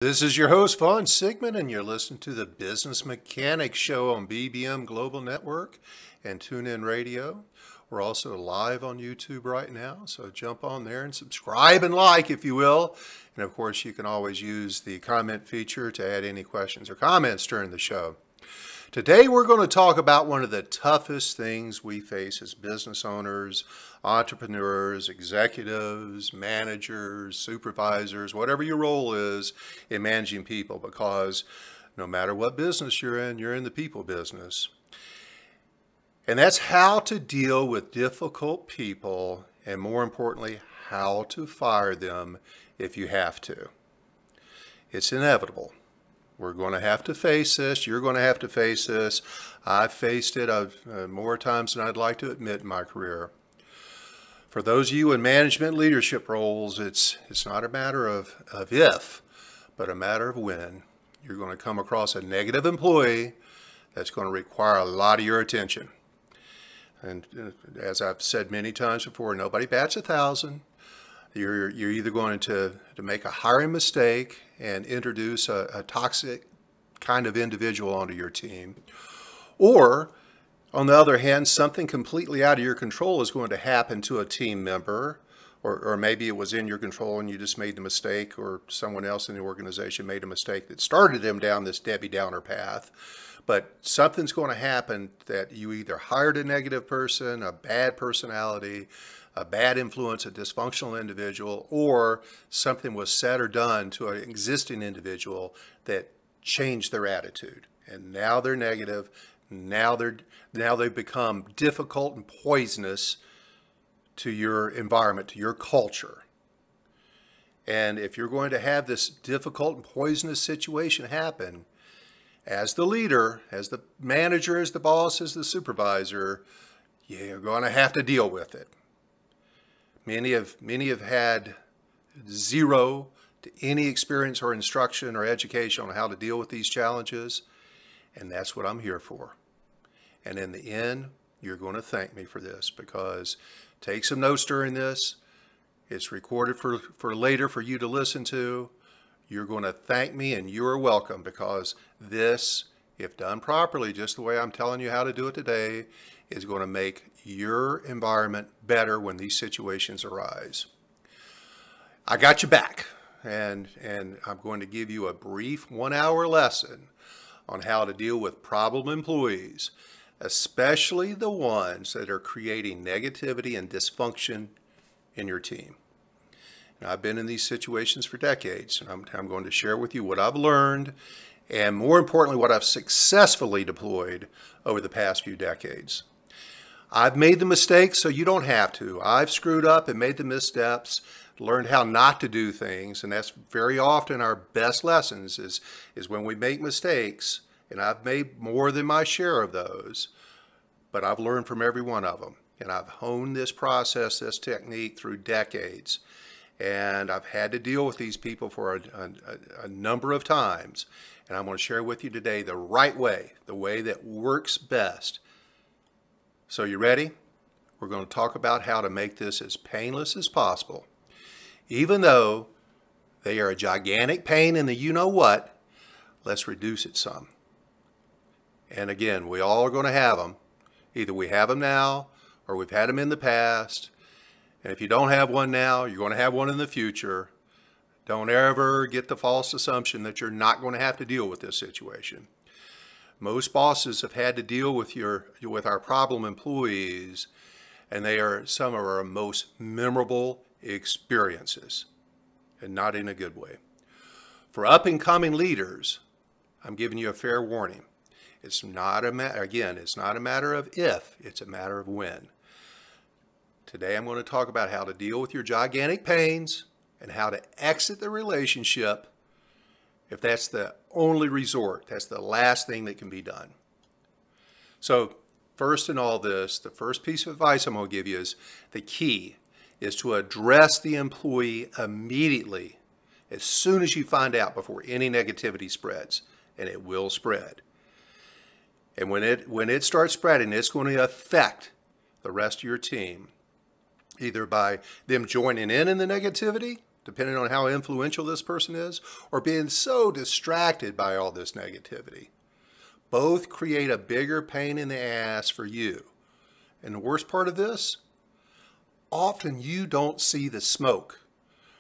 This is your host, Vaughn Sigmund, and you're listening to the Business Mechanics Show on BBM Global Network and TuneIn Radio. We're also live on YouTube right now, so jump on there and subscribe and like, if you will. And of course, you can always use the comment feature to add any questions or comments during the show. Today, we're going to talk about one of the toughest things we face as business owners, entrepreneurs, executives, managers, supervisors, whatever your role is in managing people, because no matter what business you're in the people business. And that's how to deal with difficult people, and more importantly, how to fire them if you have to. It's inevitable. We're going to have to face this. You're going to have to face this. I've faced it more times than I'd like to admit in my career. For those of you in management leadership roles, it's not a matter of if, but a matter of when. You're going to come across a negative employee that's going to require a lot of your attention. And as I've said many times before, nobody bats 1,000. You're either going to make a hiring mistake and introduce a toxic kind of individual onto your team, or on the other hand, something completely out of your control is going to happen to a team member, or maybe it was in your control and you just made the mistake, or someone else in the organization made a mistake that started them down this Debbie Downer path. But something's going to happen that you either hired a negative person, a bad personality, a bad influence, a dysfunctional individual, or something was said or done to an existing individual that changed their attitude. And now they're negative. Now they've become difficult and poisonous to your environment, to your culture. And if you're going to have this difficult and poisonous situation happen, as the leader, as the manager, as the boss, as the supervisor, you're going to have to deal with it. Many have had zero to any experience or instruction or education on how to deal with these challenges, and that's what I'm here for. And in the end, you're going to thank me for this, because take some notes during this. It's recorded for later for you to listen to. You're going to thank me, and you are welcome, because this, if done properly, just the way I'm telling you how to do it today, is going to make your environment better when these situations arise. I got you back, and I'm going to give you a brief 1-hour lesson on how to deal with problem employees, especially the ones that are creating negativity and dysfunction in your team. And I've been in these situations for decades, and I'm going to share with you what I've learned, and more importantly, what I've successfully deployed over the past few decades. I've made the mistakes, so you don't have to. I've screwed up and made the missteps, learned how not to do things, and that's very often our best lessons is when we make mistakes, and I've made more than my share of those, but I've learned from every one of them, and I've honed this process, this technique through decades, and I've had to deal with these people for a number of times, and I'm going to share with you today the right way, the way that works best. So you ready? We're going to talk about how to make this as painless as possible. Even though they are a gigantic pain in the you-know-what, let's reduce it some. And again, we all are going to have them. Either we have them now, or we've had them in the past. And if you don't have one now, you're going to have one in the future. Don't ever get the false assumption that you're not going to have to deal with this situation. Most bosses have had to deal with our problem employees, and they are some of our most memorable experiences, and not in a good way. For up-and-coming leaders, I'm giving you a fair warning. It's not a matter of if, it's a matter of when. Today I'm going to talk about how to deal with your gigantic pains and how to exit the relationship if that's the only resort, that's the last thing that can be done. So first in all this, the first piece of advice I'm going to give you is the key is to address the employee immediately, as soon as you find out, before any negativity spreads, and it will spread. And when it starts spreading, it's going to affect the rest of your team, either by them joining in the negativity depending on how influential this person is, or being so distracted by all this negativity. Both create a bigger pain in the ass for you. And the worst part of this, often you don't see the smoke.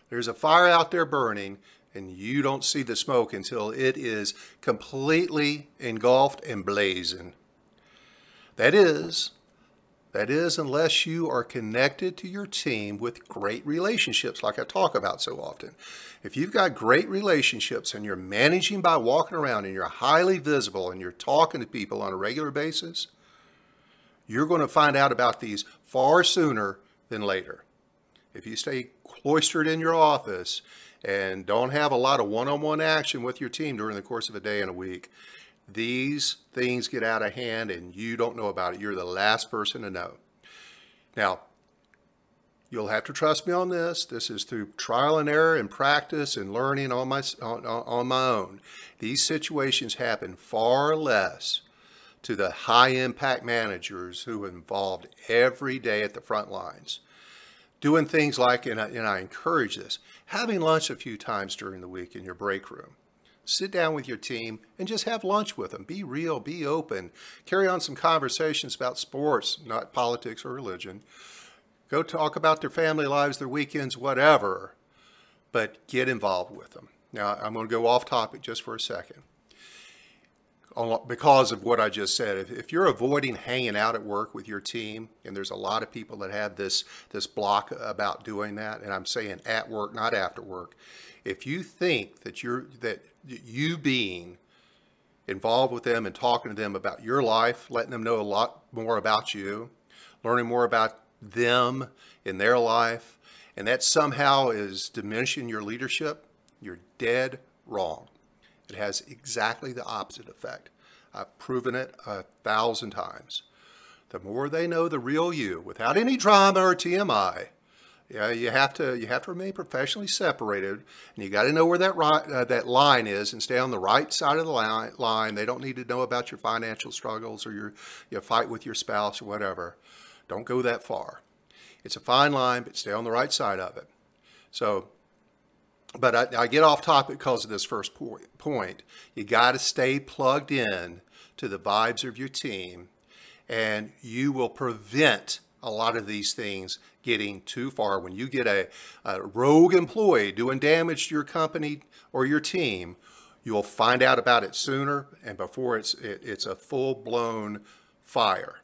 There's a fire out there burning, and you don't see the smoke until it is completely engulfed and blazing. That is unless you are connected to your team with great relationships like I talk about so often. If you've got great relationships and you're managing by walking around and you're highly visible and you're talking to people on a regular basis, you're going to find out about these far sooner than later. If you stay cloistered in your office and don't have a lot of one-on-one action with your team during the course of a day and a week, these things get out of hand and you don't know about it. You're the last person to know. Now, you'll have to trust me on this. This is through trial and error and practice and learning on my own. These situations happen far less to the high-impact managers who are involved every day at the front lines. Doing things like, and I encourage this, having lunch a few times during the week in your break room. Sit down with your team and just have lunch with them. Be real, be open. Carry on some conversations about sports, not politics or religion. Go talk about their family lives, their weekends, whatever, but get involved with them. Now, I'm going to go off topic just for a second. Because of what I just said, if you're avoiding hanging out at work with your team, and there's a lot of people that have this block about doing that, and I'm saying at work, not after work. If you think that you being involved with them and talking to them about your life, letting them know a lot more about you, learning more about them in their life, and that somehow is diminishing your leadership, you're dead wrong. It has exactly the opposite effect. I've proven it 1,000 times. The more they know the real you, without any drama or TMI, yeah, you have to remain professionally separated, and you got to know where that line is and stay on the right side of the line. They don't need to know about your financial struggles or your fight with your spouse or whatever. Don't go that far. It's a fine line, but stay on the right side of it. So. But I get off topic because of this first point. You got to stay plugged in to the vibes of your team, and you will prevent a lot of these things getting too far. When you get a rogue employee doing damage to your company or your team, you'll find out about it sooner and before it's a full-blown fire.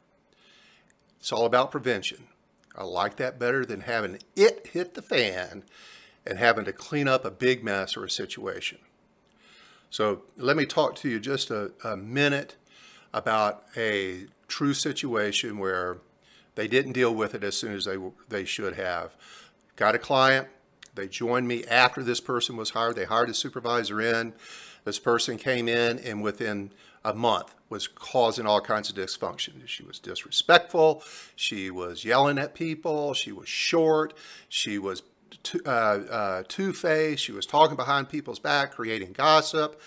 It's all about prevention. I like that better than having it hit the fan and having to clean up a big mess or a situation. So let me talk to you just a minute about a true situation where they didn't deal with it as soon as they should have. Got a client, they joined me after this person was hired. They hired a supervisor in. This person came in and within a month was causing all kinds of dysfunction. She was disrespectful, she was yelling at people, she was short, she was two-faced. She was talking behind people's back, creating gossip.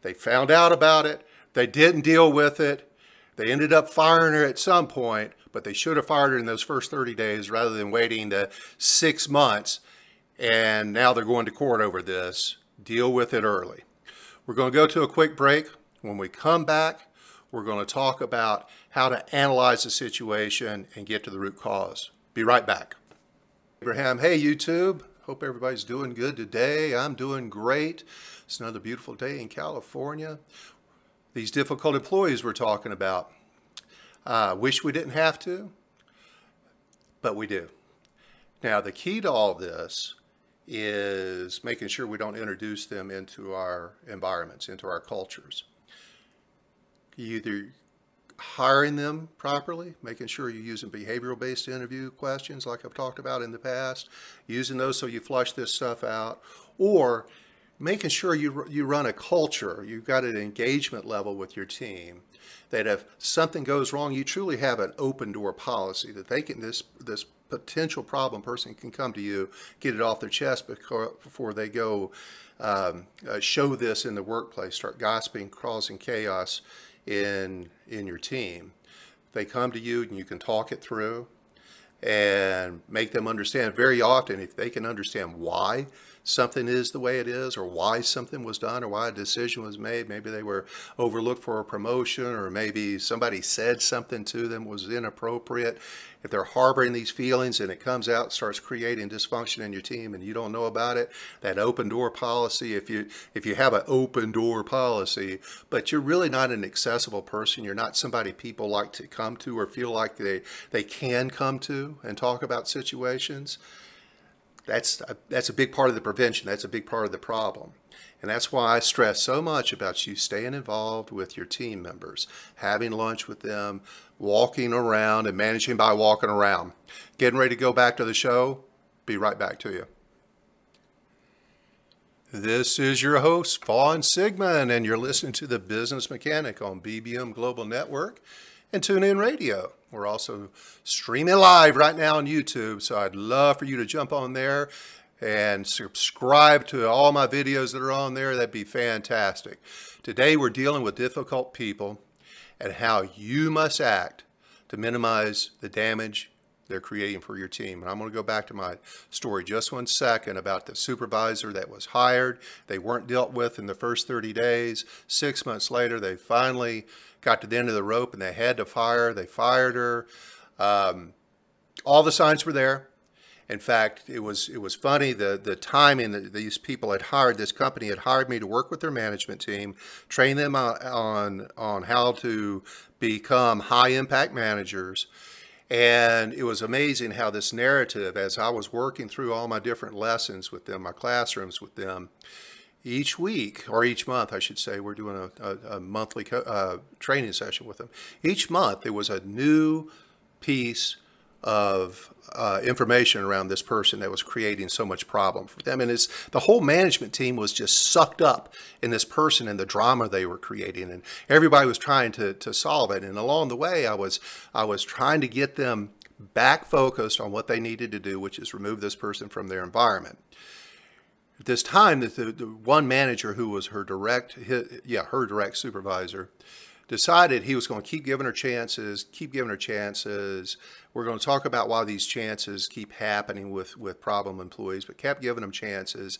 They found out about it. They didn't deal with it. They ended up firing her at some point, but they should have fired her in those first 30 days rather than waiting to 6 months. And now they're going to court over this. Deal with it early. We're going to go to a quick break. When we come back, we're going to talk about how to analyze the situation and get to the root cause. Be right back. Abraham, hey YouTube, hope everybody's doing good today. I'm doing great. It's another beautiful day in California. These difficult employees we're talking about. Wish we didn't have to, but we do. Now the key to all this is making sure we don't introduce them into our environments, into our cultures. Either hiring them properly, making sure you're using behavioral-based interview questions like I've talked about in the past, using those so you flush this stuff out, or making sure you run a culture, you've got an engagement level with your team, that if something goes wrong, you truly have an open door policy that they can, this potential problem person can come to you, get it off their chest before they go show this in the workplace, start gossiping, causing chaos in your team. They come to you and you can talk it through and make them understand. Very often, if they can understand why something is the way it is, or why something was done, or why a decision was made. Maybe they were overlooked for a promotion, or maybe somebody said something to them was inappropriate. If they're harboring these feelings and it comes out, starts creating dysfunction in your team and you don't know about it, that open door policy, if you have an open door policy, but you're really not an accessible person, you're not somebody people like to come to or feel like they can come to and talk about situations, that's a big part of the prevention. That's a big part of the problem. And that's why I stress so much about you staying involved with your team members, having lunch with them, walking around and managing by walking around. Getting ready to go back to the show. Be right back to you. This is your host, Vaughn Sigmund, and you're listening to The Business Mechanic on BBM Global Network and TuneIn Radio. We're also streaming live right now on YouTube, so I'd love for you to jump on there and subscribe to all my videos that are on there. That'd be fantastic. Today we're dealing with difficult people and how you must act to minimize the damage they're creating for your team. And I'm going to go back to my story just 1 second about the supervisor that was hired. They weren't dealt with in the first 30 days. 6 months later, they finally got to the end of the rope and they had to fire. They fired her. All the signs were there. In fact, it was funny, the timing that these people had hired, this company had hired me to work with their management team, train them on how to become high impact managers. And it was amazing how this narrative, as I was working through all my different lessons with them, my classrooms with them, each week, or each month, I should say, we're doing a monthly training session with them. Each month, there was a new piece of information around this person that was creating so much problem for them. And the whole management team was just sucked up in this person and the drama they were creating. And everybody was trying to solve it. And along the way, I was trying to get them back focused on what they needed to do, which is remove this person from their environment. At this time, the one manager who was her direct supervisor decided he was going to keep giving her chances, We're going to talk about why these chances keep happening with problem employees, but kept giving them chances.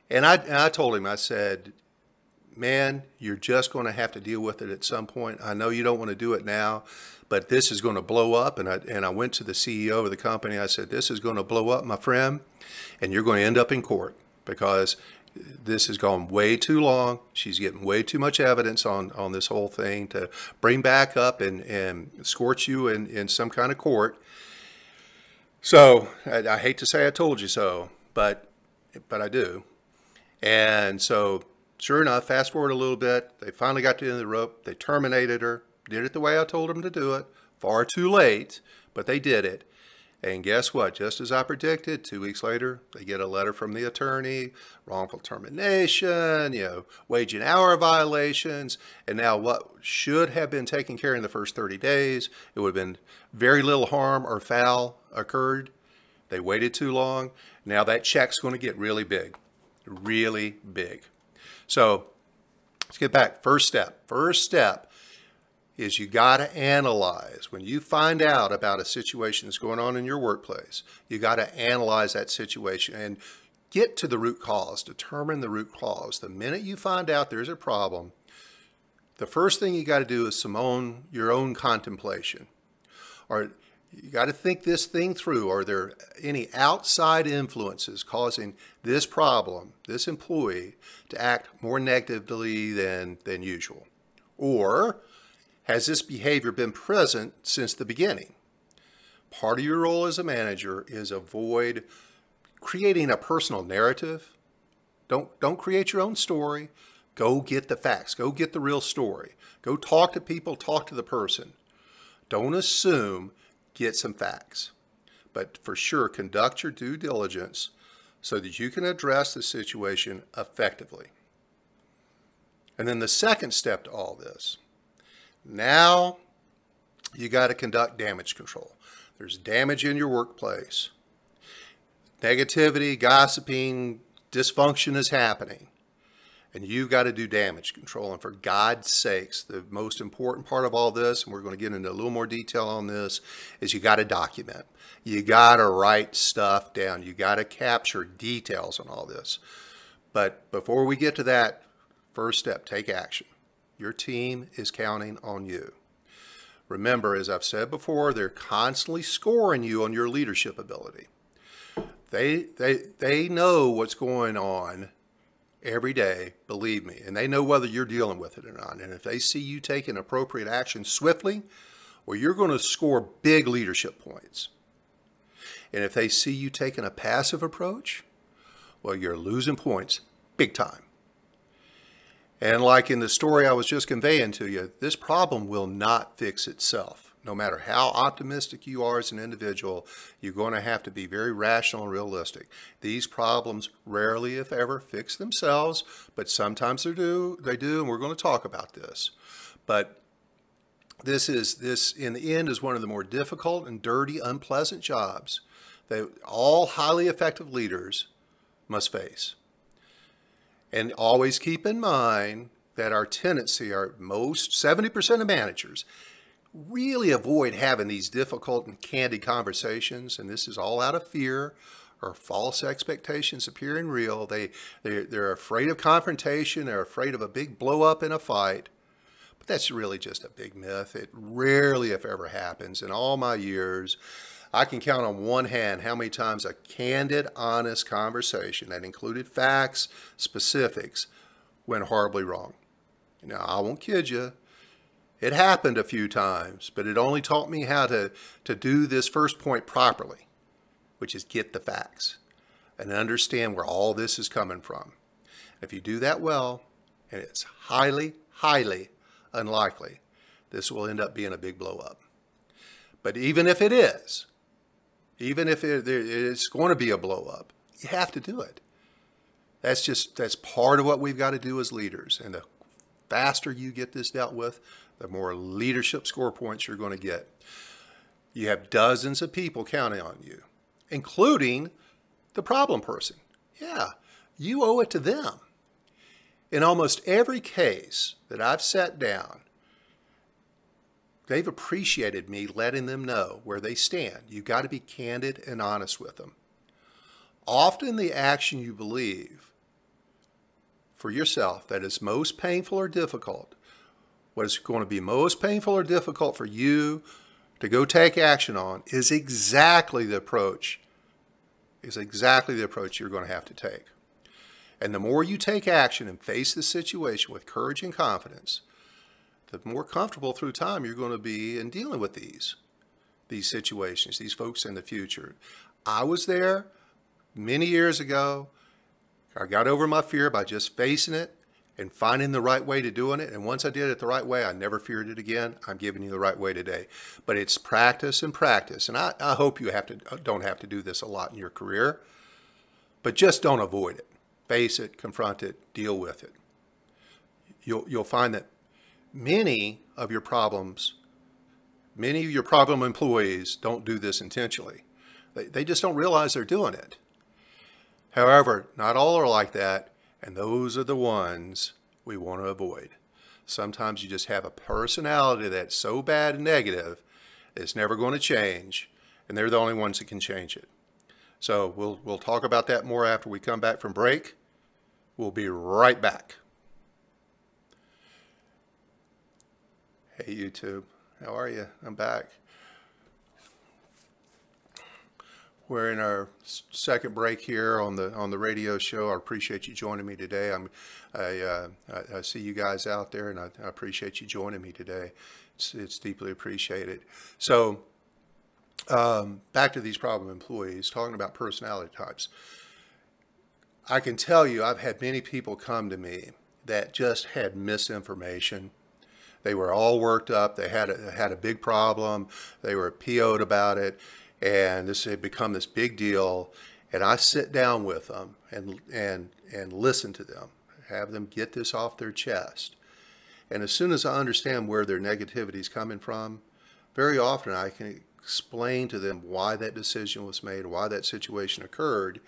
And I told him, I said, man, you're just going to have to deal with it at some point. I know you don't want to do it now, but this is going to blow up. And I went to the CEO of the company. I said, this is going to blow up, my friend, and you're going to end up in court because this has gone way too long. She's getting way too much evidence on this whole thing to bring back up and scorch you in some kind of court. So I hate to say I told you so, but I do. And so sure enough, fast forward a little bit, they finally got to the end of the rope. They terminated her, did it the way I told them to do it. Far too late, but they did it. And guess what? Just as I predicted, 2 weeks later, they get a letter from the attorney, wrongful termination, wage and hour violations. And now what should have been taken care of in the first 30 days, it would have been very little harm or foul occurred. They waited too long. Now that check's going to get really big, really big. So let's get back. First step is you got to analyze. When you find out about a situation that's going on in your workplace, you got to analyze that situation and get to the root cause, determine the root cause. The minute you find out there's a problem, the first thing you got to do is your own contemplation. Or you got to think this thing through. Are there any outside influences causing this problem, this employee, to act more negatively than usual? Or has this behavior been present since the beginning? Part of your role as a manager is avoid creating a personal narrative. Don't create your own story. Go get the facts. Go get the real story. Go talk to people, talk to the person. Don't assume, get some facts. But for sure, conduct your due diligence so that you can address the situation effectively. And then the second step to all this, now you got to conduct damage control. There's damage in your workplace. Negativity, gossiping, dysfunction is happening. and you've got to do damage control. And for God's sakes, the most important part of all this, and we're going to get into a little more detail on this, is you got to document. You got to write stuff down. You got to capture details on all this. But before we get to that, first step, take action. Your team is counting on you. Remember, as I've said before, they're constantly scoring you on your leadership ability. They know what's going on every day, believe me, and they know whether you're dealing with it or not. And if they see you taking appropriate action swiftly, well, you're going to score big leadership points. And if they see you taking a passive approach, well, you're losing points big time. And like in the story I was just conveying to you, this problem will not fix itself. No matter how optimistic you are as an individual, you're going to have to be very rational and realistic. These problems rarely, if ever, fix themselves, but sometimes they do, and we're going to talk about this. But this, in the end, is one of the more difficult and dirty, unpleasant jobs that all highly effective leaders must face. And always keep in mind that our tendency, most 70% of managers really avoid having these difficult and candid conversations, and this is all out of fear or false expectations appearing real. They're afraid of confrontation, they're afraid of a big blow up in a fight, but that's really just a big myth. It rarely, if ever, happens. In all my years, I can count on one hand how many times a candid, honest conversation that included facts, specifics, went horribly wrong. Now, I won't kid you. It happened a few times, but it only taught me how to do this first point properly, which is get the facts and understand where all this is coming from. If you do that well, and it's highly, highly unlikely, this will end up being a big blow up. But even if it is, even if it's going to be a blow up, you have to do it. That's part of what we've got to do as leaders. And the faster you get this dealt with, the more leadership score points you're going to get. You have dozens of people counting on you, including the problem person. Yeah, you owe it to them. In almost every case that I've sat down, they've appreciated me letting them know where they stand. You've got to be candid and honest with them. Often the action you believe for yourself that is most painful or difficult, what is going to be most painful or difficult for you to go take action on is exactly the approach you're going to have to take. And the more you take action and face the situation with courage and confidence, the more comfortable through time you're going to be in dealing with these situations, these folks in the future. I was there many years ago. I got over my fear by just facing it and finding the right way to doing it. And once I did it the right way, I never feared it again. I'm giving you the right way today. But it's practice and practice. And I hope you don't have to do this a lot in your career, but just don't avoid it. Face it, confront it, deal with it. You'll find that many of your problem employees don't do this intentionally. They just don't realize they're doing it. However, not all are like that, and those are the ones we want to avoid. Sometimes you just have a personality that's so bad and negative, it's never going to change, and they're the only ones that can change it. So we'll talk about that more after we come back from break. We'll be right back. Hey YouTube, how are you? I'm back. We're in our second break here on the radio show. I appreciate you joining me today. I see you guys out there, and I appreciate you joining me today. It's deeply appreciated. So back to these problem employees, talking about personality types. I can tell you I've had many people come to me that just had misinformation. They were all worked up. They had a big problem. They were PO'd about it, and this had become this big deal. And I sit down with them and listen to them, have them get this off their chest. And as soon as I understand where their negativity is coming from, very often I can explain to them why that decision was made, why that situation occurred.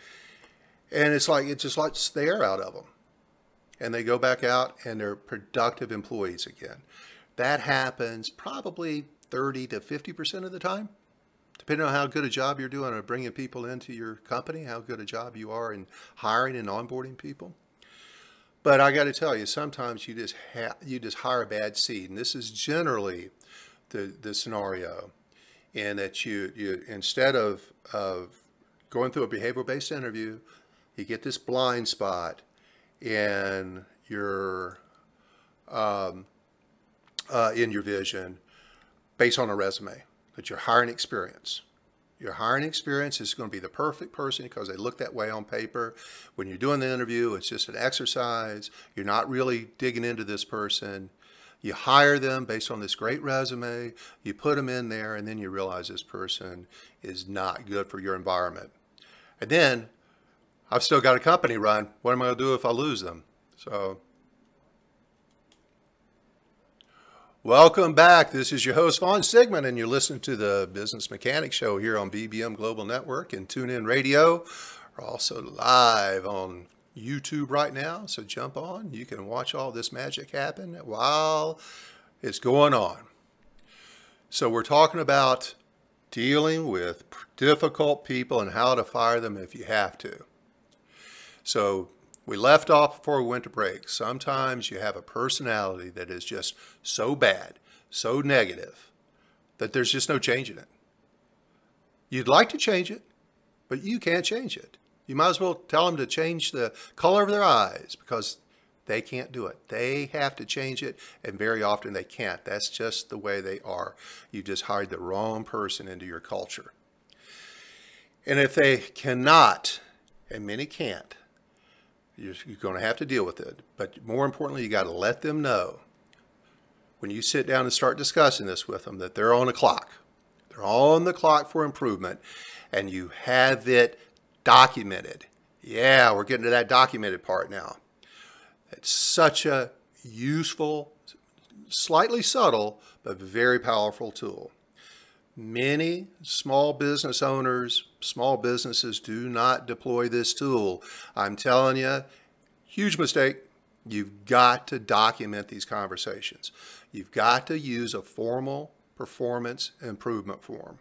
And it's like, it just lets the air out of them. and they go back out and they're productive employees again. That happens probably 30 to 50% of the time, depending on how good a job you're doing of bringing people into your company, how good a job you are in hiring and onboarding people. But I got to tell you, sometimes you just hire a bad seed, and this is generally the scenario, in that you instead of going through a behavioral-based interview, you get this blind spot in your vision based on a resume, that your hiring experience. Your hiring experience is going to be the perfect person because they look that way on paper. When you're doing the interview, it's just an exercise. You're not really digging into this person. You hire them based on this great resume. You put them in there, and then you realize this person is not good for your environment. And then I've still got a company run. What am I going to do if I lose them? So, welcome back. This is your host, Von Sigmund, and you're listening to the Business Mechanic Show here on BBM Global Network and TuneIn Radio. We're also live on YouTube right now, so jump on. You can watch all this magic happen while it's going on. So we're talking about dealing with difficult people and how to fire them if you have to. So we left off before we went to break. Sometimes you have a personality that is just so bad, so negative, that there's just no changing it. You'd like to change it, but you can't change it. You might as well tell them to change the color of their eyes, because they can't do it. They have to change it, and very often they can't. That's just the way they are. You just hired the wrong person into your culture. And if they cannot, and many can't, you're going to have to deal with it. But more importantly, you got to let them know, when you sit down and start discussing this with them, that they're on the clock. They're on the clock for improvement, and you have it documented. Yeah, we're getting to that documented part now. It's such a useful, slightly subtle, but very powerful tool. Many small business owners, small businesses do not deploy this tool. I'm telling you, huge mistake. You've got to document these conversations. You've got to use a formal performance improvement form.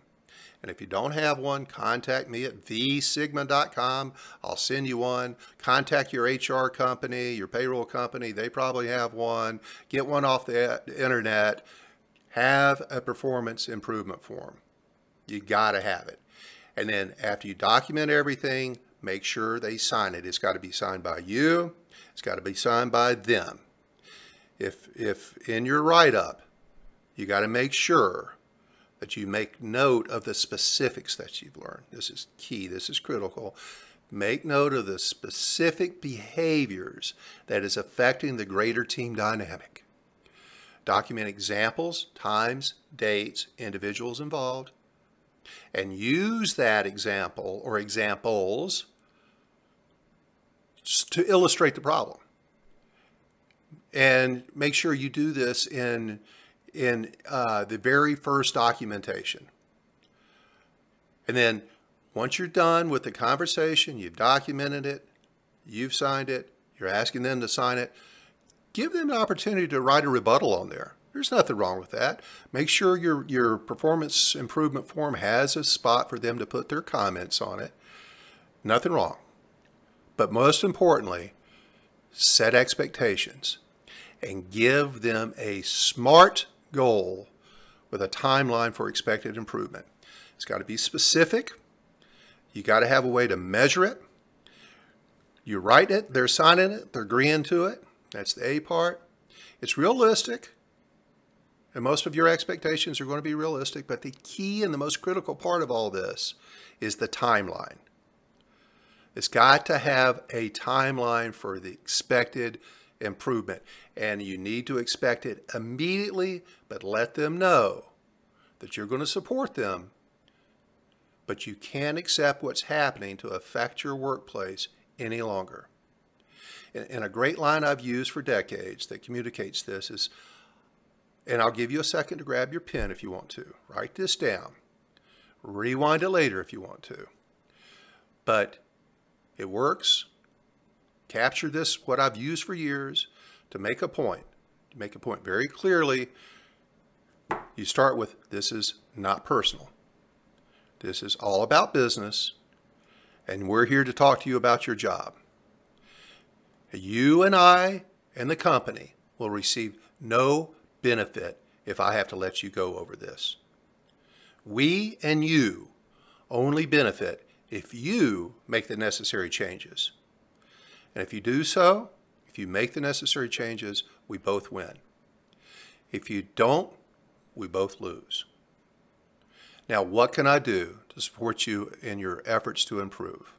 And if you don't have one, contact me at vsigma.com. I'll send you one. Contact your HR company, your payroll company. They probably have one. Get one off the internet. Have a performance improvement form. You got to have it. And then after you document everything, make sure they sign it. It's got to be signed by you. It's got to be signed by them. If in your write-up, you got to make sure that you make note of the specifics that you've learned. This is key. This is critical. Make note of the specific behaviors that is affecting the greater team dynamic. Document examples, times, dates, individuals involved, and use that example or examples to illustrate the problem. And make sure you do this in the very first documentation. And then once you're done with the conversation, you've documented it, you've signed it, you're asking them to sign it, give them an opportunity to write a rebuttal on there. There's nothing wrong with that. Make sure your performance improvement form has a spot for them to put their comments on it. Nothing wrong. But most importantly, set expectations and give them a SMART goal with a timeline for expected improvement. It's got to be specific. You got to have a way to measure it. You write it, they're signing it, they're agreeing to it. That's the A part. It's realistic. And most of your expectations are going to be realistic, but the key and the most critical part of all this is the timeline. It's got to have a timeline for the expected improvement, and you need to expect it immediately, but let them know that you're going to support them, but you can't accept what's happening to affect your workplace any longer. And a great line I've used for decades that communicates this is, and I'll give you a second to grab your pen if you want to. Write this down. Rewind it later if you want to. But it works. capture this, what I've used for years, to make a point. To make a point very clearly, you start with, this is not personal. This is all about business, and we're here to talk to you about your job. You and I and the company will receive no benefit if I have to let you go over this. We and you only benefit if you make the necessary changes. And if you do so, if you make the necessary changes, we both win. If you don't, we both lose. Now, what can I do to support you in your efforts to improve?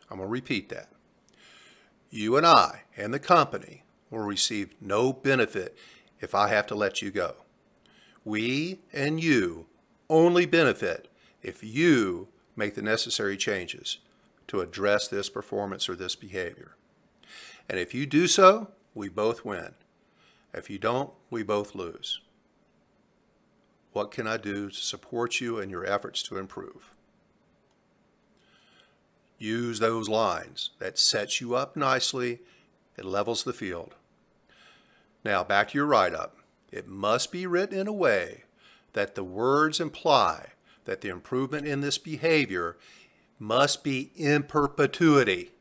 I'm going to repeat that. You and I and the company will receive no benefit if I have to let you go. We and you only benefit if you make the necessary changes to address this performance or this behavior. And if you do so, we both win. If you don't, we both lose. What can I do to support you in your efforts to improve? Use those lines. That sets you up nicely. It levels the field. Now, back to your write-up. It must be written in a way that the words imply that the improvement in this behavior must be in perpetuity.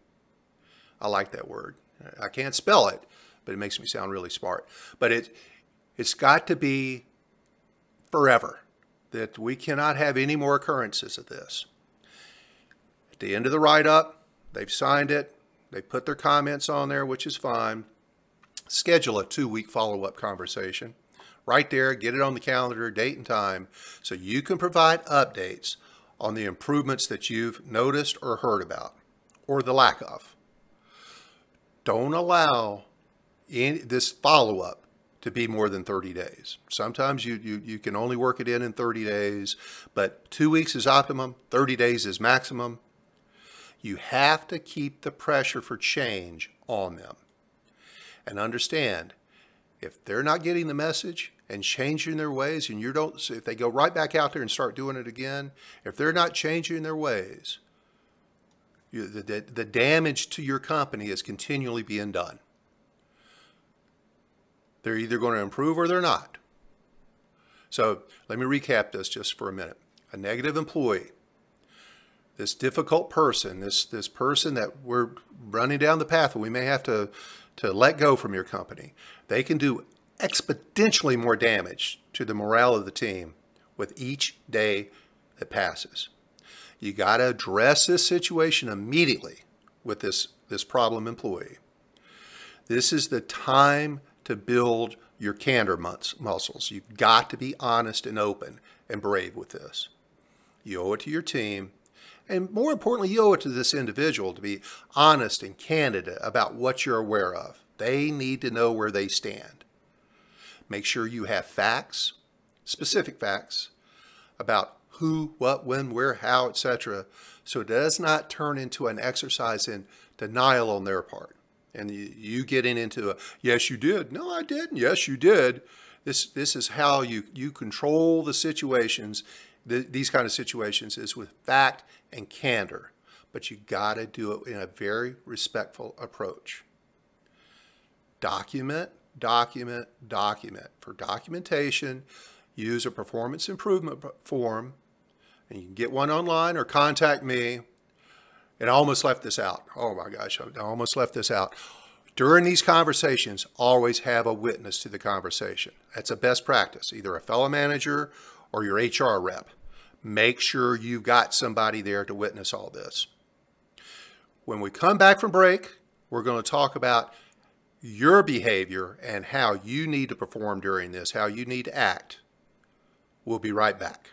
I like that word. I can't spell it, but it makes me sound really smart. But it's got to be forever, that we cannot have any more occurrences of this. At the end of the write-up, they've signed it, they put their comments on there, which is fine. Schedule a 2-week follow-up conversation. Right there, get it on the calendar, date and time, so you can provide updates on the improvements that you've noticed or heard about, or the lack of. Don't allow this follow-up to be more than 30 days. Sometimes you can only work it in 30 days, but 2 weeks is optimum, 30 days is maximum. You have to keep the pressure for change on them. And understand, if they're not getting the message and changing their ways, and if they go right back out there and start doing it again, if they're not changing their ways, the damage to your company is continually being done. They're either going to improve or they're not. So let me recap this just for a minute. A negative employee, this difficult person, this person that we're running down the path and we may have to let go from your company, they can do exponentially more damage to the morale of the team with each day that passes. You got to address this situation immediately with this problem employee. This is the time to build your candor muscles. You've got to be honest and open and brave with this. You owe it to your team, and more importantly, you owe it to this individual to be honest and candid about what you're aware of. They need to know where they stand. Make sure you have facts, specific facts, about who, what, when, where, how, etc., so it does not turn into an exercise in denial on their part. And you getting into a, yes, you did. No, I didn't. Yes, you did. This is how you control the situations. These kind of situations is with fact and candor. But you got to do it in a very respectful approach. Document, document, document. For documentation, use a performance improvement form. And you can get one online or contact me. And I almost left this out. Oh my gosh, I almost left this out. During these conversations, always have a witness to the conversation. That's a best practice, either a fellow manager or your HR rep. Make sure you've got somebody there to witness all this. When we come back from break, we're going to talk about your behavior and how you need to perform during this, how you need to act. We'll be right back.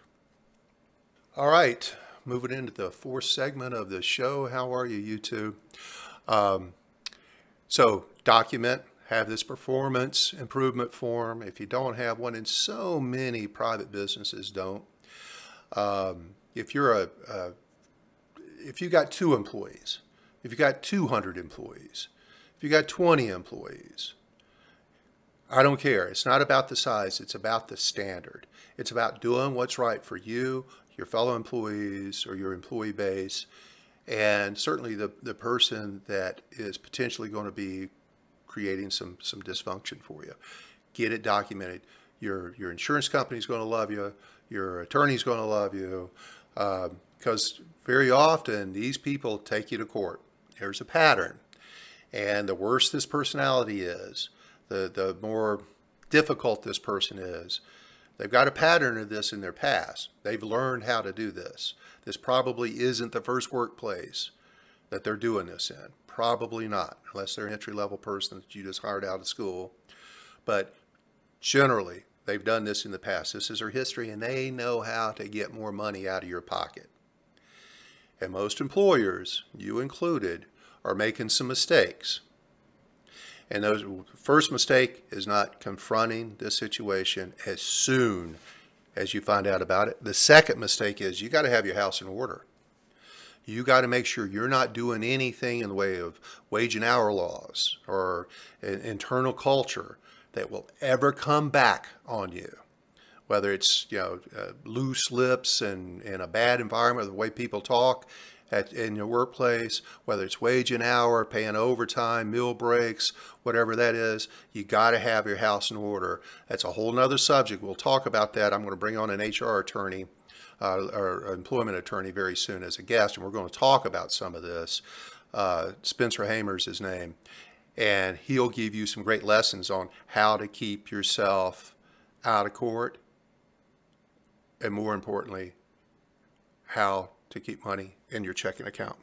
All right. Moving into the fourth segment of the show. How are you, YouTube? So document, have this performance improvement form. If you don't have one, and so many private businesses don't. If you got 2 employees, if you got 200 employees, if you got 20 employees, I don't care. It's not about the size. It's about the standard. It's about doing what's right for you, your fellow employees, or your employee base, and certainly the person that is potentially going to be creating some dysfunction for you. Get it documented. Your insurance company is going to love you. Your attorney's going to love you, because very often these people take you to court. There's a pattern, and the worse this personality is, the more difficult this person is. They've got a pattern of this in their past. They've learned how to do this. This probably isn't the first workplace that they're doing this in. Probably not, unless they're an entry-level person that you just hired out of school. But generally, they've done this in the past. This is their history, and they know how to get more money out of your pocket. And most employers, you included, are making some mistakes. And the first mistake is not confronting this situation as soon as you find out about it. The second mistake is you got to have your house in order. You got to make sure you're not doing anything in the way of wage and hour laws or internal culture that will ever come back on you. Whether it's loose lips and a bad environment, the way people talk in your workplace, whether it's wage and hour, paying overtime, meal breaks, whatever that is, you got to have your house in order. That's a whole nother subject. We'll talk about that. I'm going to bring on an HR attorney or employment attorney very soon as a guest, and we're going to talk about some of this. Spencer Hamer's his name, and he'll give you some great lessons on how to keep yourself out of court, and more importantly, how to keep money in your checking account.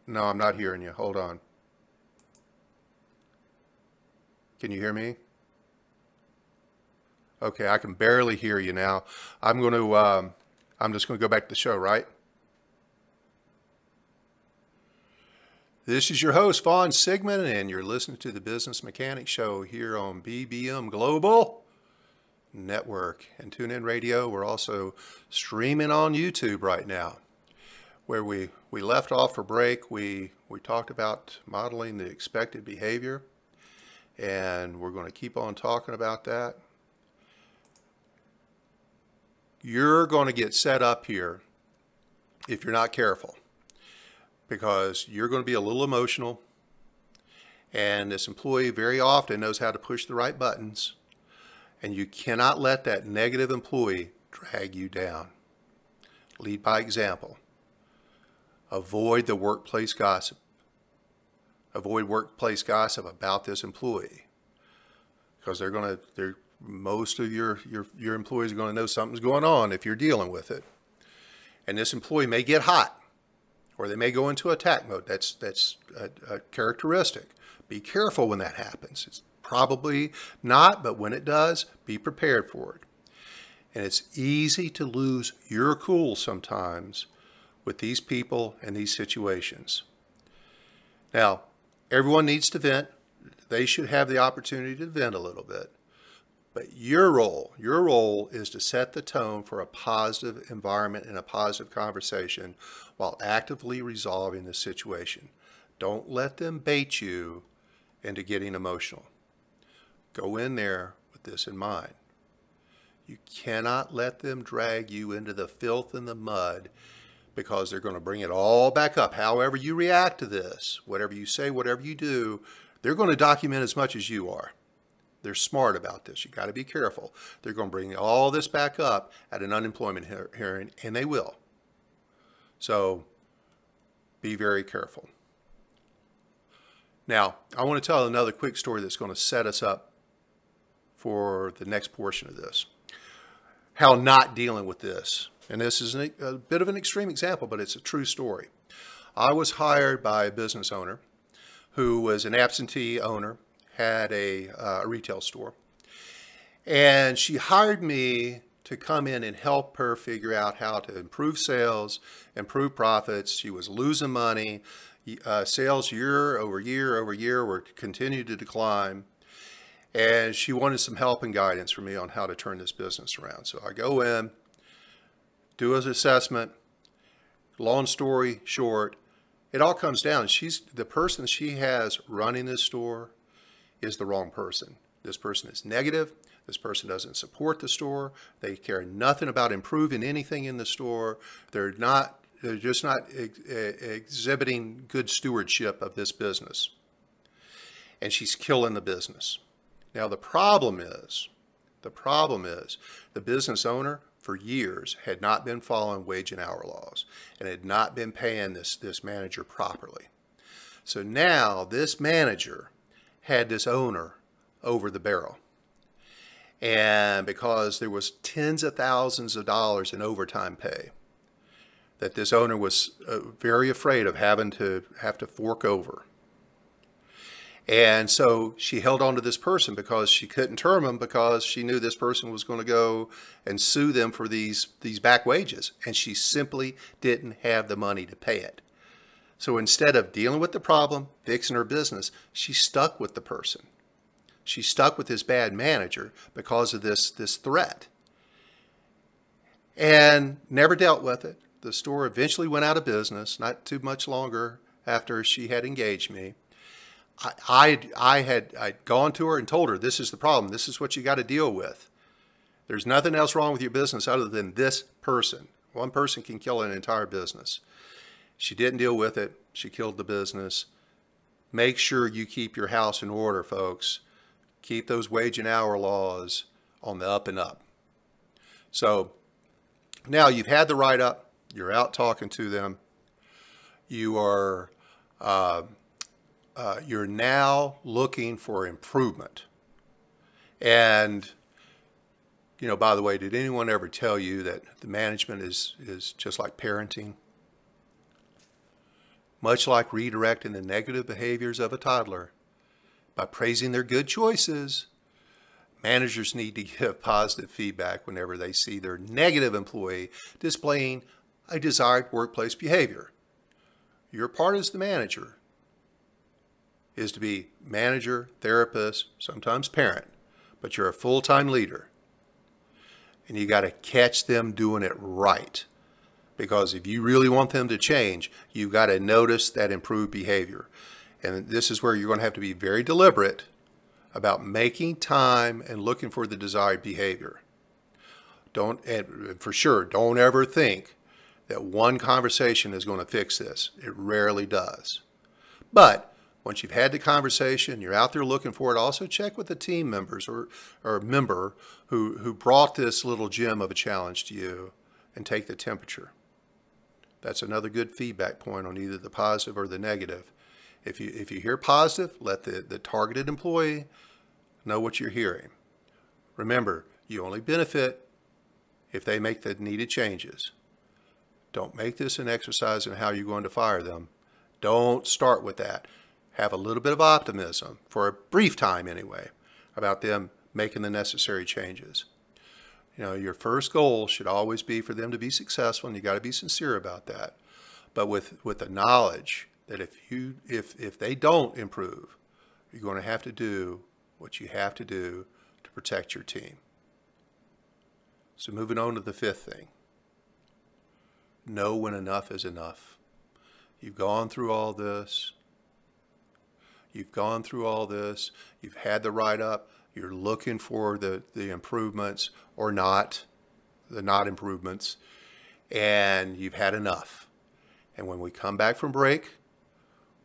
No, I'm not hearing you. Hold on. Can you hear me? Okay, I can barely hear you now. I'm just going to go back to the show, right? This is your host, Vaughn Sigmund, and you're listening to the Business Mechanic Show here on BBM Global Network and TuneIn Radio. We're also streaming on YouTube right now. Where we left off for break, we talked about modeling the expected behavior, and we're going to keep on talking about that. You're going to get set up here if you're not careful, because you're going to be a little emotional, and this employee very often knows how to push the right buttons, and you cannot let that negative employee drag you down. Lead by example. Avoid the workplace gossip. Avoid workplace gossip about this employee, because most of your employees are going to know something's going on if you're dealing with it. And this employee may get hot, or they may go into attack mode. That's a characteristic. Be careful when that happens. It's probably not, but when it does, be prepared for it. And it's easy to lose your cool sometimes with these people and these situations. Now, everyone needs to vent. They should have the opportunity to vent a little bit. But your role is to set the tone for a positive environment and a positive conversation while actively resolving the situation. Don't let them bait you into getting emotional. Go in there with this in mind. You cannot let them drag you into the filth and the mud, because they're going to bring it all back up. However you react to this, whatever you say, whatever you do, they're going to document as much as you are. They're smart about this. You got to be careful. They're going to bring all this back up at an unemployment hearing, and they will. So be very careful. Now, I want to tell another quick story that's going to set us up for the next portion of this. How not dealing with this. And this is a bit of an extreme example, but it's a true story. I was hired by a business owner who was an absentee owner, had a retail store. And she hired me to come in and help her figure out how to improve sales, improve profits. She was losing money. Sales year over year were continuing to decline. And she wanted some help and guidance from me on how to turn this business around. So I go in, do an assessment. Long story short, it all comes down. The person she has running this store is the wrong person. This person is negative. This person doesn't support the store. They care nothing about improving anything in the store. They're just not exhibiting good stewardship of this business. And she's killing the business. Now the problem is the business owner for years had not been following wage and hour laws and had not been paying this manager properly. So now this manager had this owner over the barrel. And because there was tens of thousands of dollars in overtime pay that this owner was very afraid of having to fork over. And so she held on to this person because she couldn't term him, because she knew this person was going to go and sue them for these back wages. And she simply didn't have the money to pay it. So instead of dealing with the problem, fixing her business, she stuck with the person. She stuck with this bad manager because of this threat and never dealt with it. The store eventually went out of business, not too much longer after she had engaged me. I'd gone to her and told her, this is the problem. This is what you got to deal with. There's nothing else wrong with your business other than this person. One person can kill an entire business. She didn't deal with it. She killed the business. Make sure you keep your house in order, folks. Keep those wage and hour laws on the up and up. So now you've had the write-up. You're out talking to them. You're now looking for improvement. And, you know, by the way, did anyone ever tell you that the management is just like parenting? Much like redirecting the negative behaviors of a toddler by praising their good choices, managers need to give positive feedback whenever they see their negative employee displaying a desired workplace behavior. Your part as the manager is to be manager, therapist, sometimes parent, but you're a full-time leader. And you got to catch them doing it right. Because if you really want them to change, you've got to notice that improved behavior. And this is where you're going to have to be very deliberate about making time and looking for the desired behavior. And for sure, don't ever think that one conversation is going to fix this. It rarely does. But once you've had the conversation, you're out there looking for it, also check with the team members or a member who brought this little gem of a challenge to you and take the temperature. That's another good feedback point on either the positive or the negative. If you hear positive, let the targeted employee know what you're hearing. Remember, you only benefit if they make the needed changes. Don't make this an exercise in how you're going to fire them. Don't start with that. Have a little bit of optimism, for a brief time anyway, about them making the necessary changes. You know, your first goal should always be for them to be successful, and you got to be sincere about that. But with the knowledge that if they don't improve, you're going to have to do what you have to do to protect your team. So moving on to the fifth thing. Know when enough is enough. You've gone through all this. You've gone through all this. You've had the write-up. You're looking for the improvements or not, the not improvements, and you've had enough. And when we come back from break,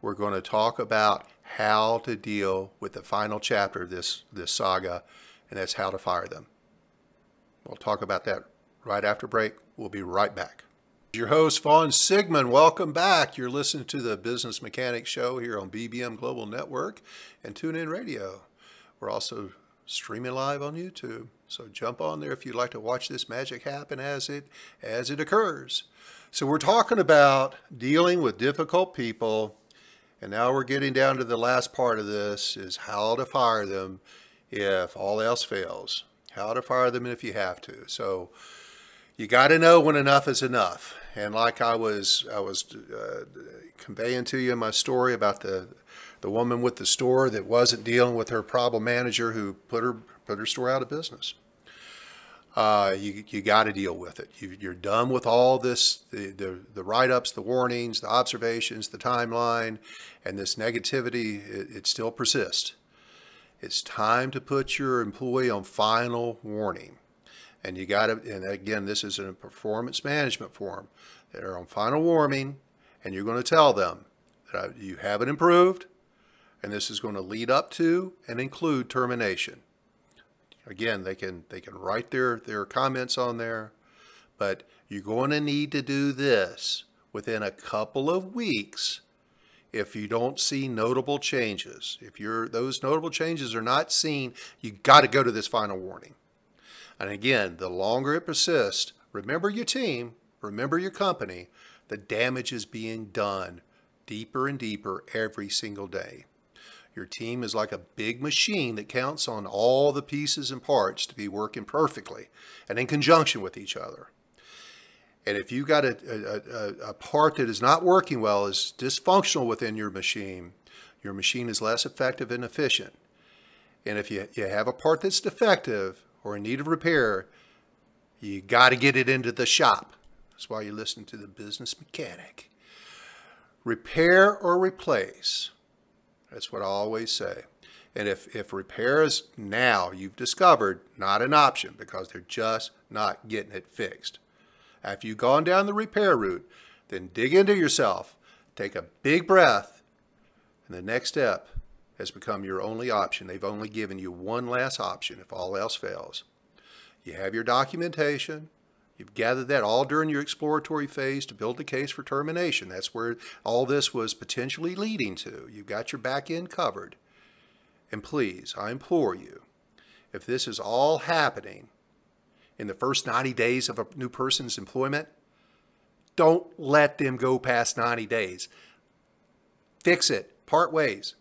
we're going to talk about how to deal with the final chapter of this saga, and that's how to fire them. We'll talk about that right after break. We'll be right back. Your host, Vaughn Sigmund. Welcome back. You're listening to the Business Mechanics Show here on BBM Global Network and TuneIn Radio. We're also streaming live on YouTube, so jump on there if you'd like to watch this magic happen as it occurs. So we're talking about dealing with difficult people, and now we're getting down to the last part of this, is how to fire them if all else fails. How to fire them if you have to. So you got to know when enough is enough. And like I was conveying to you in my story about the woman with the store that wasn't dealing with her problem manager who put her store out of business. You got to deal with it. You're done with all this, the write-ups, the warnings, the observations, the timeline, and this negativity, it still persists. It's time to put your employee on final warning. And you got to, and again, this is a performance management form. They're on final warning, and you're going to tell them that you haven't improved, and this is going to lead up to and include termination. Again, they can write their comments on there, but you're going to need to do this within a couple of weeks if you don't see notable changes. If those notable changes are not seen, you got to go to this final warning. And again, the longer it persists, remember your team, remember your company, the damage is being done deeper and deeper every single day. Your team is like a big machine that counts on all the pieces and parts to be working perfectly and in conjunction with each other. And if you've got a part that is not working well, is dysfunctional within your machine is less effective and efficient. And if you have a part that's defective or in need of repair, you got to get it into the shop. That's why you listen to the business mechanic. Repair or replace. That's what I always say. And if repair is now, you've discovered, not an option because they're just not getting it fixed. After you've gone down the repair route, then dig into yourself, take a big breath, and the next step has become your only option. They've only given you one last option if all else fails. You have your documentation. You've gathered that all during your exploratory phase to build the case for termination. That's where all this was potentially leading to. You've got your back end covered. And please, I implore you, if this is all happening in the first 90 days of a new person's employment, don't let them go past 90 days. Fix it. Part ways.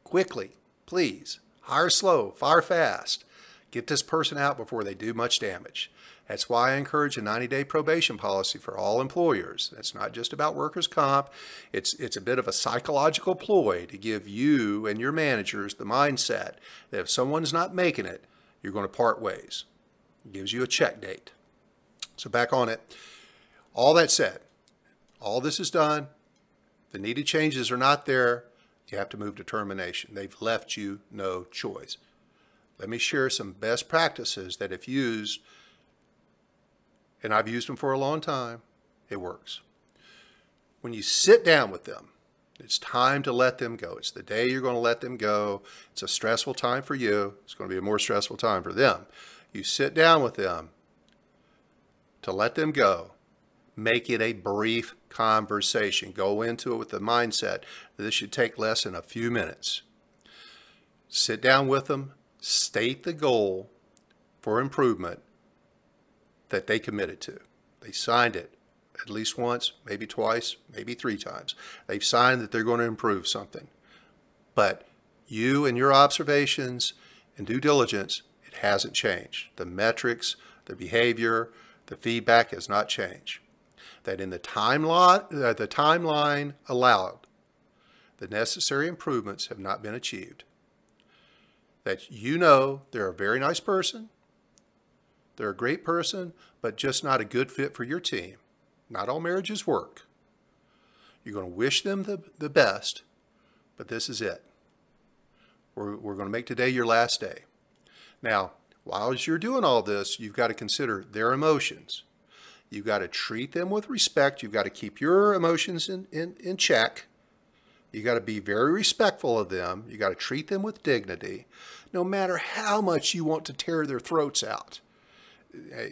Quickly, please. Hire slow, fire fast. Get this person out before they do much damage. That's why I encourage a 90-day probation policy for all employers. It's not just about workers' comp. It's a bit of a psychological ploy to give you and your managers the mindset that if someone's not making it, you're going to part ways. It gives you a check date. So back on it. All that said, all this is done. The needed changes are not there. You have to move to termination. They've left you no choice. Let me share some best practices that if used, and I've used them for a long time, it works. When you sit down with them, it's time to let them go. It's the day you're going to let them go. It's a stressful time for you. It's going to be a more stressful time for them. You sit down with them to let them go. Make it a brief conversation. Go into it with the mindset that this should take less than a few minutes. Sit down with them. State the goal for improvement that they committed to. They signed it at least once, maybe twice, maybe 3 times. They've signed that they're going to improve something. But you and your observations and due diligence, it hasn't changed. The metrics, the behavior, the feedback has not changed. That in the timeline allowed, the necessary improvements have not been achieved. That you know they're a very nice person, they're a great person, but just not a good fit for your team. Not all marriages work. You're going to wish them the best, but this is it. We're going to make today your last day. Now, while you're doing all this, you've got to consider their emotions. You've got to treat them with respect. You've got to keep your emotions in check. You got to be very respectful of them. You got to treat them with dignity, no matter how much you want to tear their throats out.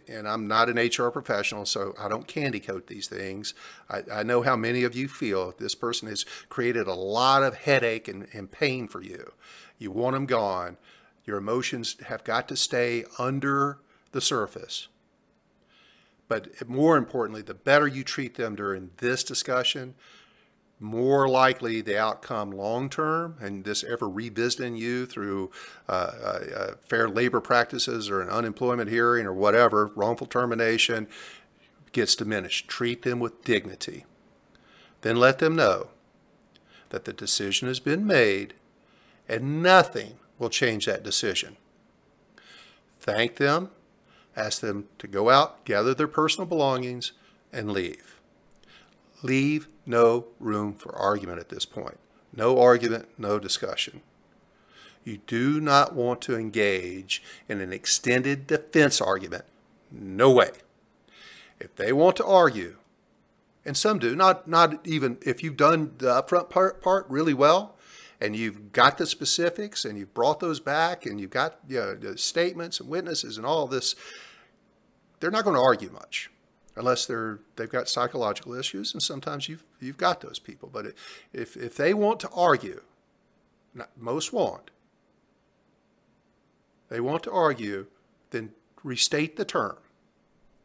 And I'm not an HR professional, so I don't candy coat these things. I know how many of you feel. This person has created a lot of headache and pain for you. You want them gone. Your emotions have got to stay under the surface. But more importantly, the better you treat them during this discussion, more likely the outcome long-term, and this ever revisiting you through fair labor practices or an unemployment hearing or whatever, wrongful termination, gets diminished. Treat them with dignity. Then let them know that the decision has been made and nothing will change that decision. Thank them, ask them to go out, gather their personal belongings, and leave. Leave no room for argument at this point. No argument, no discussion. You do not want to engage in an extended defense argument. No way. If they want to argue, and some do, not even if you've done the upfront part really well, and you've got the specifics, and you've brought those back, and you've got the statements and witnesses and all this, they're not going to argue much, unless they've got psychological issues, and sometimes you've got those people. But if they want to argue, most won't. They want to argue, then restate the term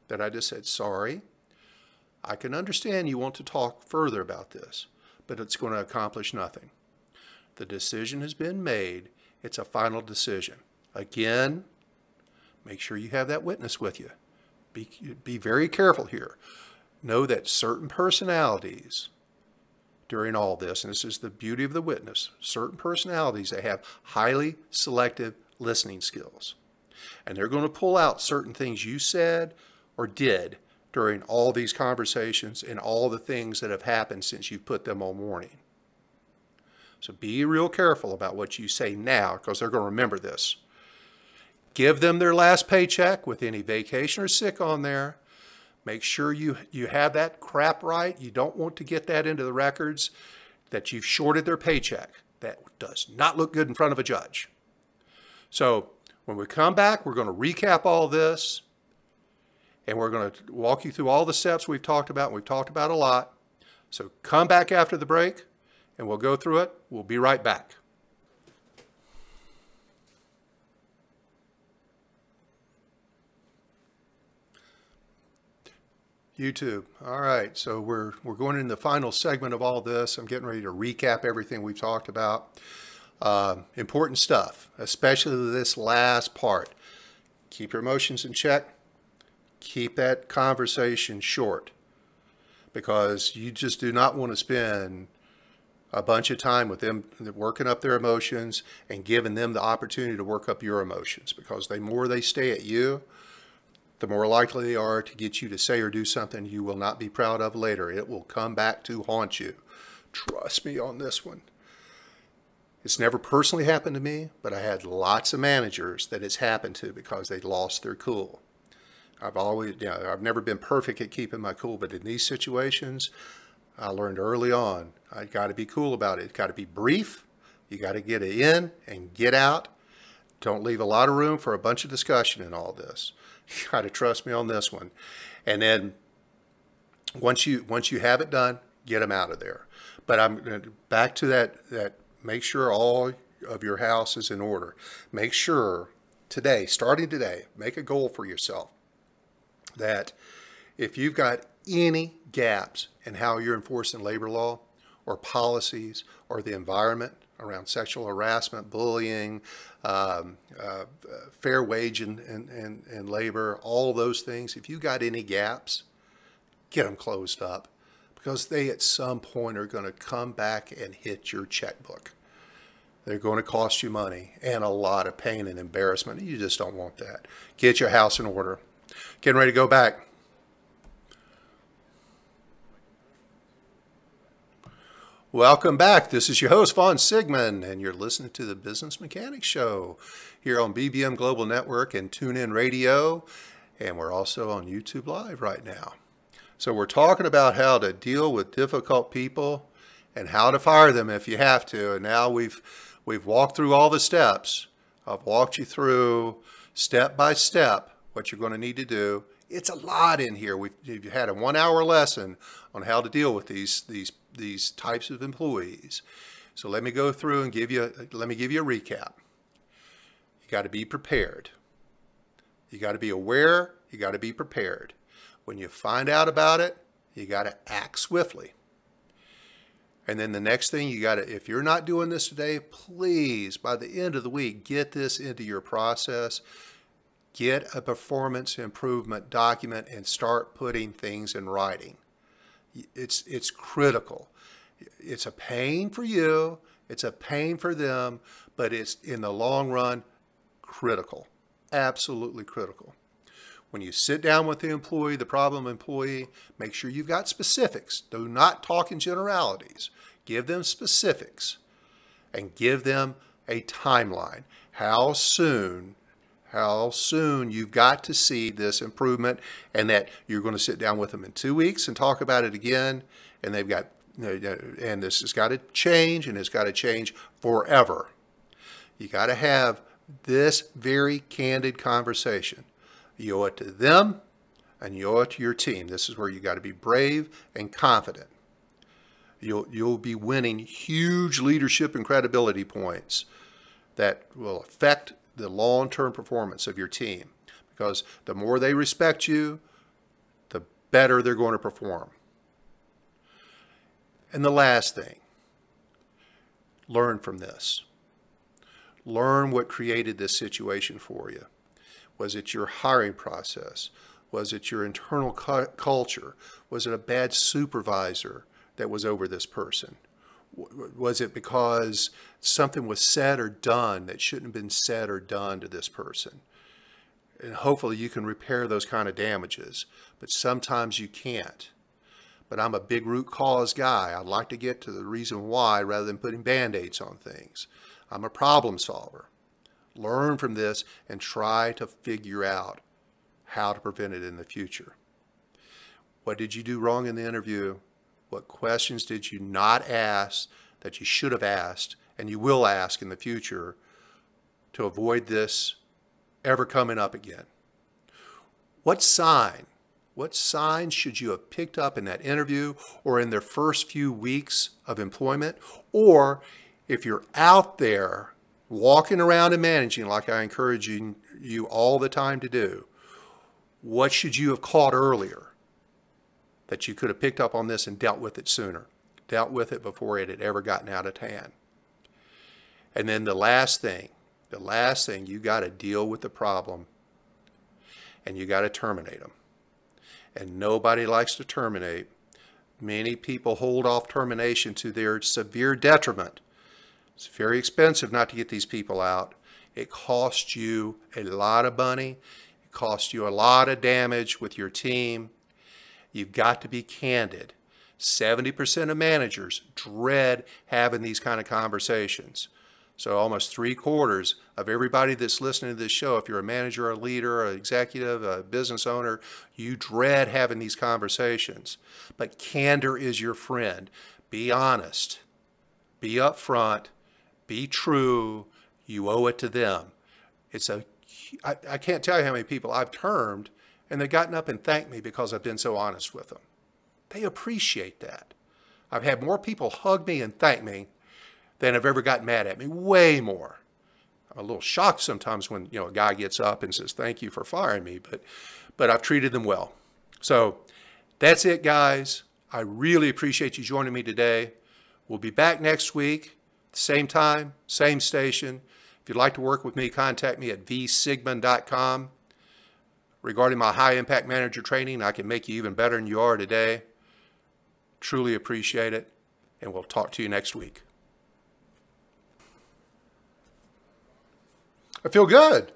that I just said. Sorry, I can understand you want to talk further about this, but it's going to accomplish nothing. The decision has been made. It's a final decision. Again, make sure you have that witness with you. Be very careful here. Know that certain personalities during all this, and this is the beauty of the witness, certain personalities, they have highly selective listening skills. And they're going to pull out certain things you said or did during all these conversations and all the things that have happened since you put them on warning. So be real careful about what you say now, because they're going to remember this. Give them their last paycheck with any vacation or sick on there. Make sure you have that crap right. You don't want to get that into the records that you've shorted their paycheck. That does not look good in front of a judge. So when we come back, we're going to recap all this. And we're going to walk you through all the steps we've talked about. We've talked about a lot. So come back after the break, and we'll go through it. We'll be right back. YouTube. All right, so we're going in the final segment of all this. I'm getting ready to recap everything we've talked about. Important stuff, especially this last part. Keep your emotions in check. Keep that conversation short, because you just do not want to spend a bunch of time with them working up their emotions and giving them the opportunity to work up your emotions, because the more they stay at you, the more likely they are to get you to say or do something you will not be proud of later. It will come back to haunt you. Trust me on this one. It's never personally happened to me, but I had lots of managers that it's happened to because they lost their cool. I've never been perfect at keeping my cool, but in these situations, I learned early on, I got to be cool about it. It's got to be brief. You got to get it in and get out. Don't leave a lot of room for a bunch of discussion in all this. You got to trust me on this one. And then once you have it done, get them out of there. But I'm back to that make sure all of your house is in order. Make sure today, starting today, make a goal for yourself that if you've got any gaps in how you're enforcing labor law or policies or the environment around sexual harassment, bullying, fair wage and labor, all those things, if you got any gaps, get them closed up, because they at some point are going to come back and hit your checkbook. They're going to cost you money and a lot of pain and embarrassment. You just don't want that. Get your house in order. Getting ready to go back. Welcome back. This is your host, Vaughn Sigmund, and you're listening to the Business Mechanics Show here on BBM Global Network and TuneIn Radio, and we're also on YouTube Live right now. So we're talking about how to deal with difficult people and how to fire them if you have to. And now we've walked through all the steps. I've walked you through step by step what you're going to need to do. It's a lot in here. We've had a 1-hour lesson on how to deal with these types of employees. So let me go through and give you a recap. You got to be prepared. You got to be aware. You got to be prepared. When you find out about it, you got to act swiftly. And then the next thing, you got to, if you're not doing this today, please, by the end of the week, get this into your process. Get a performance improvement document and start putting things in writing. It's critical. It's a pain for you. It's a pain for them, but it's in the long run critical. Absolutely critical. When you sit down with the employee, the problem employee, make sure you've got specifics. Do not talk in generalities. Give them specifics and give them a timeline. How soon you've got to see this improvement, and that you're going to sit down with them in 2 weeks and talk about it again, and they've got, and this has got to change, and it's got to change forever. You got to have this very candid conversation. You owe it to them, and you owe it to your team. This is where you got to be brave and confident. You'll be winning huge leadership and credibility points that will affect the long-term performance of your team, because the more they respect you, the better they're going to perform. And the last thing, learn from this. Learn what created this situation for you. Was it your hiring process? Was it your internal culture? Was it a bad supervisor that was over this person? Was it because something was said or done that shouldn't have been said or done to this person? And hopefully you can repair those kind of damages, but sometimes you can't. But I'm a big root cause guy. I'd like to get to the reason why rather than putting Band-Aids on things. I'm a problem solver. Learn from this and try to figure out how to prevent it in the future. What did you do wrong in the interview? What questions did you not ask that you should have asked and you will ask in the future to avoid this ever coming up again? What signs should you have picked up in that interview or in their first few weeks of employment? Or if you're out there walking around and managing like I encourage you all the time to do, what should you have caught earlier that you could have picked up on this and dealt with it sooner? Dealt with it before it had ever gotten out of hand. And then the last thing, you got to deal with the problem and you got to terminate them. And nobody likes to terminate. Many people hold off termination to their severe detriment. It's very expensive not to get these people out. It costs you a lot of money. It costs you a lot of damage with your team. You've got to be candid. 70% of managers dread having these kind of conversations. So almost 3/4 of everybody that's listening to this show, if you're a manager, a leader, an executive, a business owner, you dread having these conversations. But candor is your friend. Be honest. Be upfront. Be true. You owe it to them. I can't tell you how many people I've termed and they've gotten up and thanked me because I've been so honest with them. They appreciate that. I've had more people hug me and thank me than have ever gotten mad at me, way more. I'm a little shocked sometimes when a guy gets up and says, thank you for firing me, but I've treated them well. So that's it, guys. I really appreciate you joining me today. We'll be back next week, same time, same station. If you'd like to work with me, contact me at vsigmund.com. Regarding my high impact manager training, I can make you even better than you are today. Truly appreciate it, and we'll talk to you next week. I feel good.